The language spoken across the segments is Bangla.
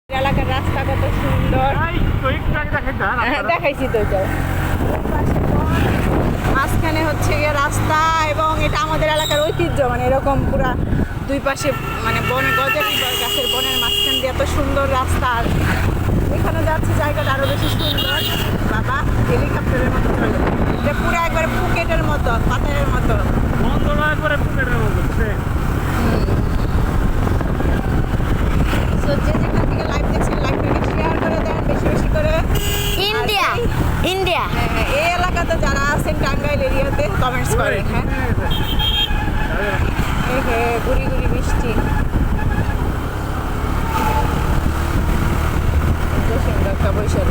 এলাকার রাস্তা কত সুন্দর, দেখাইছি তো। মাঝখানে হচ্ছে গিয়ে রাস্তা, এবং এটা আমাদের এলাকার ঐতিহ্য, মানে এরকম পুরা দুই পাশে মানে বন, গজের গাছের বনের মাঝখান দিয়ে এত সুন্দর রাস্তা। আর এখানে যাচ্ছে জায়গাটা আরো বেশি সুন্দর। বাবা হেলিকপ্টারের মতো চলে, এটা পুরো একবারে পুকেটের মতো, পাতায়ের মতো। তো যে যেখান থেকে লাইভ দেখছেন, লাইভটাকে শেয়ার করে দেন বেশি বেশি করে। ইন্ডিয়া ইন্ডিয়া হ্যাঁ, এই এলাকাতে যারা আছেন টাঙ্গাইল এরিয়াতে কমেন্টস করেন। হ্যাঁ গুড়ি গুড়ি বৃষ্টি, সুন্দর একটা বৈশাখ।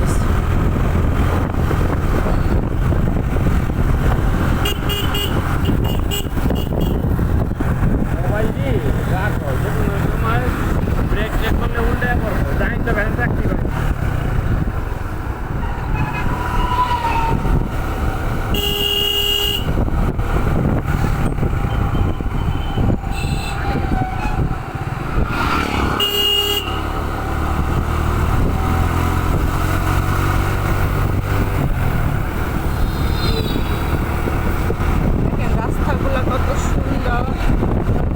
রাস্তাগুলো কত সুন্দর,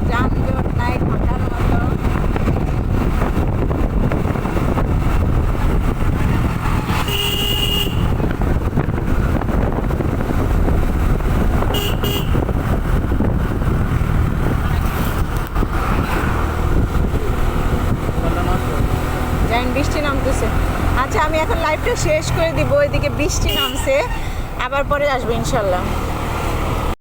যানজট নাই, ঢাকার মতো। জানেন বৃষ্টি নামতেছে। আচ্ছা, আমি এখন লাইভটা শেষ করে দিব, ওইদিকে বৃষ্টি নামছে, আবার পরে আসবো ইনশাল্লাহ।